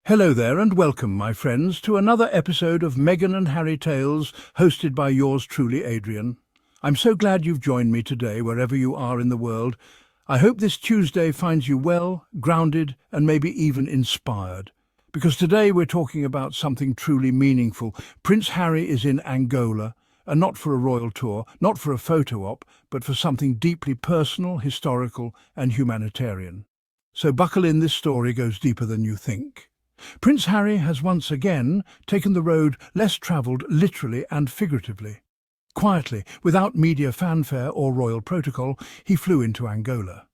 Hello there and welcome, my friends, to another episode of Meghan and Harry Tales, hosted by yours truly, Adrian. I'm so glad you've joined me today, wherever you are in the world. I hope this Tuesday finds you well, grounded, and maybe even inspired. Because today we're talking about something truly meaningful. Prince Harry is in Angola, and not for a royal tour, not for a photo op, but for something deeply personal, historical, and humanitarian. So buckle in, this story goes deeper than you think. Prince Harry has once again taken the road less travelled literally and figuratively. Quietly, without media fanfare or royal protocol, he flew into Angola.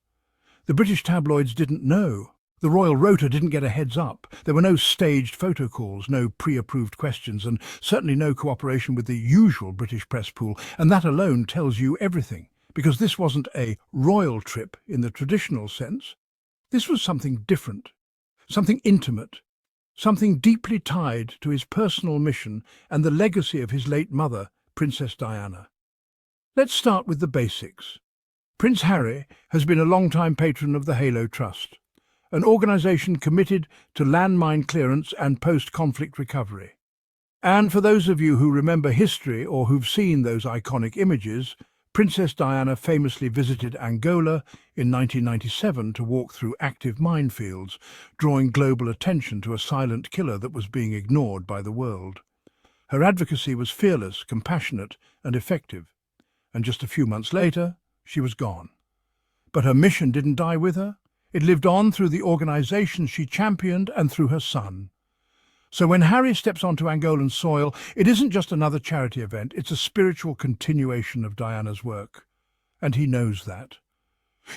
The British tabloids didn't know. The royal rota didn't get a heads up. There were no staged photo calls, no pre-approved questions, and certainly no cooperation with the usual British press pool, and that alone tells you everything, because this wasn't a royal trip in the traditional sense. This was something different, something intimate, something deeply tied to his personal mission and the legacy of his late mother, Princess Diana. Let's start with the basics. Prince Harry has been a long-time patron of the Halo Trust, an organisation committed to landmine clearance and post-conflict recovery. And for those of you who remember history or who've seen those iconic images, Princess Diana famously visited Angola in 1997 to walk through active minefields, drawing global attention to a silent killer that was being ignored by the world. Her advocacy was fearless, compassionate, and effective. And just a few months later, she was gone. But her mission didn't die with her. It lived on through the organisations she championed and through her son. So when Harry steps onto Angolan soil, it isn't just another charity event, it's a spiritual continuation of Diana's work. And he knows that.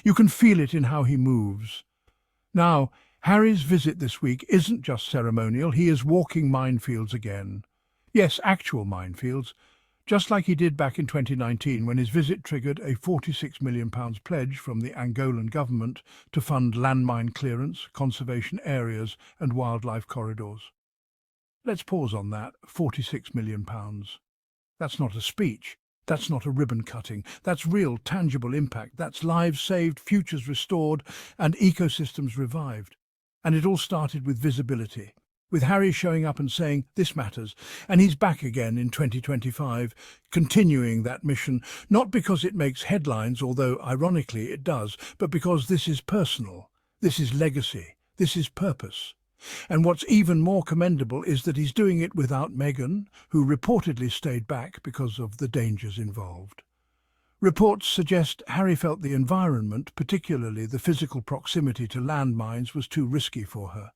You can feel it in how he moves. Now, Harry's visit this week isn't just ceremonial, he is walking minefields again. Yes, actual minefields, just like he did back in 2019 when his visit triggered a £46 million pledge from the Angolan government to fund landmine clearance, conservation areas and wildlife corridors. Let's pause on that, £46 million. That's not a speech. That's not a ribbon cutting. That's real, tangible impact. That's lives saved, futures restored, and ecosystems revived. And it all started with visibility, with Harry showing up and saying, "This matters." And he's back again in 2025, continuing that mission, not because it makes headlines, although ironically it does, but because this is personal, this is legacy, this is purpose. And what's even more commendable is that he's doing it without Meghan, who reportedly stayed back because of the dangers involved. Reports suggest Harry felt the environment, particularly the physical proximity to landmines, was too risky for her.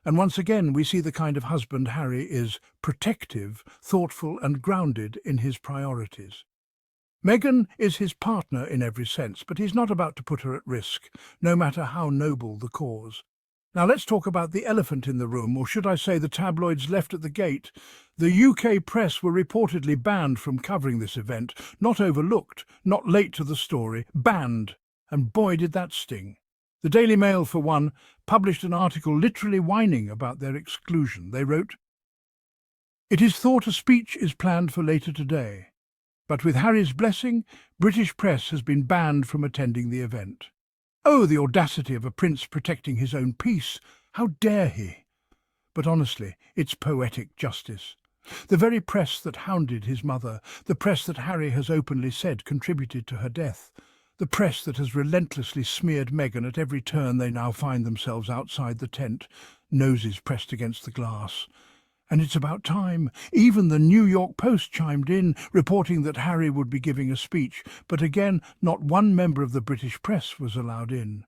And once again we see the kind of husband Harry is: protective, thoughtful and grounded in his priorities. Meghan is his partner in every sense, but he's not about to put her at risk, no matter how noble the cause. Now let's talk about the elephant in the room, or should I say the tabloids left at the gate. The UK press were reportedly banned from covering this event, not overlooked, not late to the story, banned. And boy did that sting. The Daily Mail, for one, published an article literally whining about their exclusion. They wrote, "It is thought a speech is planned for later today, but with Harry's blessing, British press has been banned from attending the event." Oh, the audacity of a prince protecting his own peace! How dare he? But honestly, it's poetic justice. The very press that hounded his mother, the press that Harry has openly said contributed to her death, the press that has relentlessly smeared Meghan at every turn they now find themselves outside the tent, noses pressed against the glass. And it's about time. Even the New York Post chimed in, reporting that Harry would be giving a speech, but again, not one member of the British press was allowed in.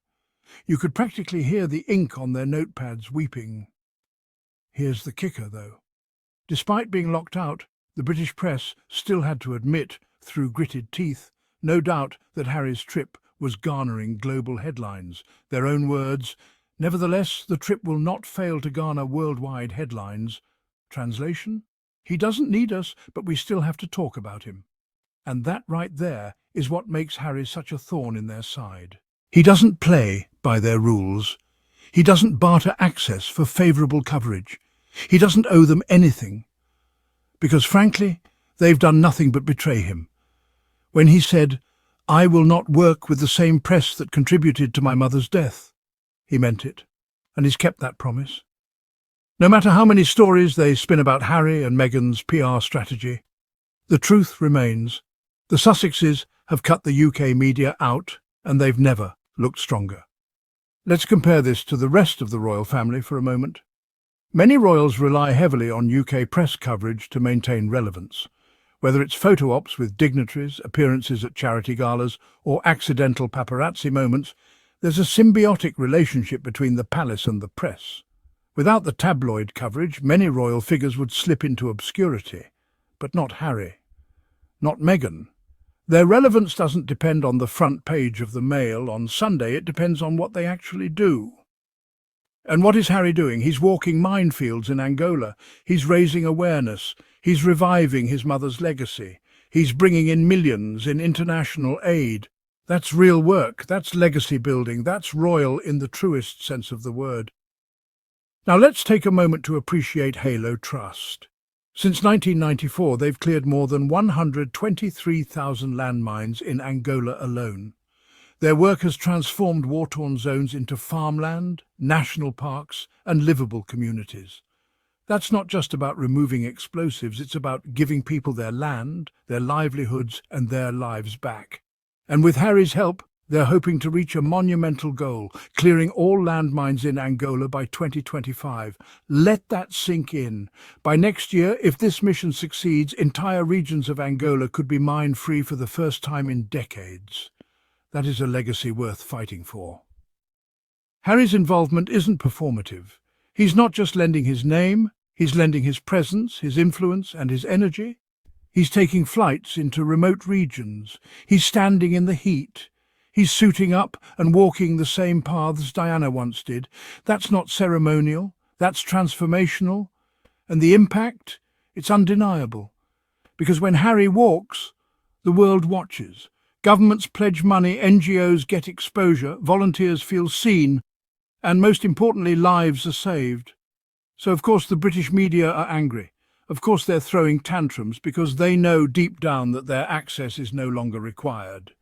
You could practically hear the ink on their notepads weeping. Here's the kicker, though. Despite being locked out, the British press still had to admit, through gritted teeth, no doubt that Harry's trip was garnering global headlines. Their own words: "Nevertheless, the trip will not fail to garner worldwide headlines." Translation: he doesn't need us, but we still have to talk about him. And that right there is what makes Harry such a thorn in their side. He doesn't play by their rules. He doesn't barter access for favourable coverage. He doesn't owe them anything. Because frankly, they've done nothing but betray him. When he said, "I will not work with the same press that contributed to my mother's death," he meant it, and he's kept that promise. No matter how many stories they spin about Harry and Meghan's PR strategy, the truth remains. The Sussexes have cut the UK media out, and they've never looked stronger. Let's compare this to the rest of the royal family for a moment. Many royals rely heavily on UK press coverage to maintain relevance. Whether it's photo ops with dignitaries, appearances at charity galas, or accidental paparazzi moments, there's a symbiotic relationship between the palace and the press. Without the tabloid coverage, many royal figures would slip into obscurity. But not Harry. Not Meghan. Their relevance doesn't depend on the front page of the Mail on Sunday, it depends on what they actually do. And what is Harry doing? He's walking minefields in Angola. He's raising awareness. He's reviving his mother's legacy. He's bringing in millions in international aid. That's real work. That's legacy building. That's royal in the truest sense of the word. Now let's take a moment to appreciate Halo Trust. Since 1994, they've cleared more than 123,000 landmines in Angola alone. Their work has transformed war-torn zones into farmland, national parks, and livable communities. That's not just about removing explosives, it's about giving people their land, their livelihoods, and their lives back. And with Harry's help, they're hoping to reach a monumental goal, clearing all landmines in Angola by 2025. Let that sink in. By next year, if this mission succeeds, entire regions of Angola could be mine-free for the first time in decades. That is a legacy worth fighting for. Harry's involvement isn't performative. He's not just lending his name, he's lending his presence, his influence, and his energy. He's taking flights into remote regions. He's standing in the heat. He's suiting up and walking the same paths Diana once did. That's not ceremonial, that's transformational. And the impact? It's undeniable. Because when Harry walks, the world watches. Governments pledge money, NGOs get exposure, volunteers feel seen, and most importantly, lives are saved. So of course the British media are angry. Of course they're throwing tantrums because they know deep down that their access is no longer required.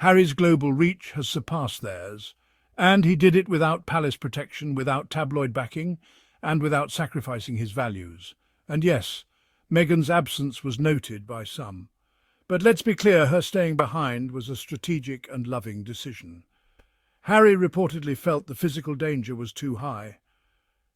Harry's global reach has surpassed theirs, and he did it without palace protection, without tabloid backing, and without sacrificing his values. And yes, Meghan's absence was noted by some. But let's be clear, her staying behind was a strategic and loving decision. Harry reportedly felt the physical danger was too high,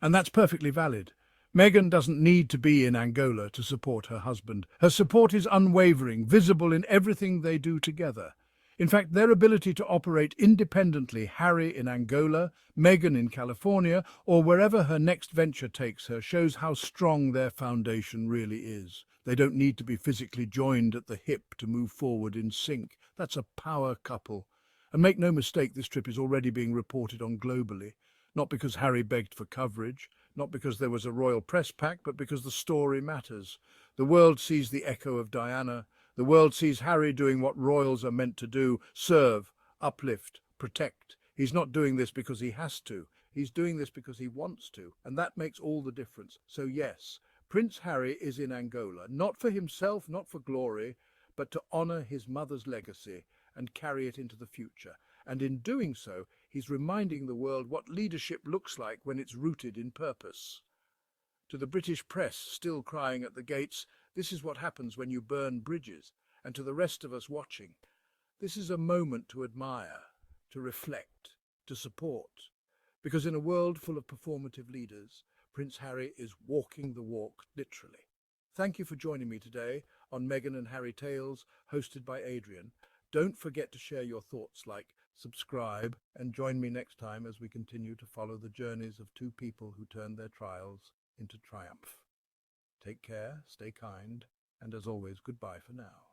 and that's perfectly valid. Meghan doesn't need to be in Angola to support her husband. Her support is unwavering, visible in everything they do together. In fact, their ability to operate independently, Harry in Angola, Meghan in California, or wherever her next venture takes her, shows how strong their foundation really is. They don't need to be physically joined at the hip to move forward in sync. That's a power couple. And make no mistake, this trip is already being reported on globally. Not because Harry begged for coverage, not because there was a royal press pack, but because the story matters. The world sees the echo of Diana. The world sees Harry doing what royals are meant to do: serve, uplift, protect. He's not doing this because he has to. He's doing this because he wants to. And that makes all the difference. So yes, Prince Harry is in Angola, not for himself, not for glory, but to honour his mother's legacy and carry it into the future. And in doing so, he's reminding the world what leadership looks like when it's rooted in purpose. To the British press, still crying at the gates, this is what happens when you burn bridges. And to the rest of us watching, this is a moment to admire, to reflect, to support. Because in a world full of performative leaders, Prince Harry is walking the walk, literally. Thank you for joining me today on Meghan and Harry Tales, hosted by Adrian. Don't forget to share your thoughts, like, subscribe, and join me next time as we continue to follow the journeys of two people who turned their trials into triumph. Take care, stay kind, and as always, goodbye for now.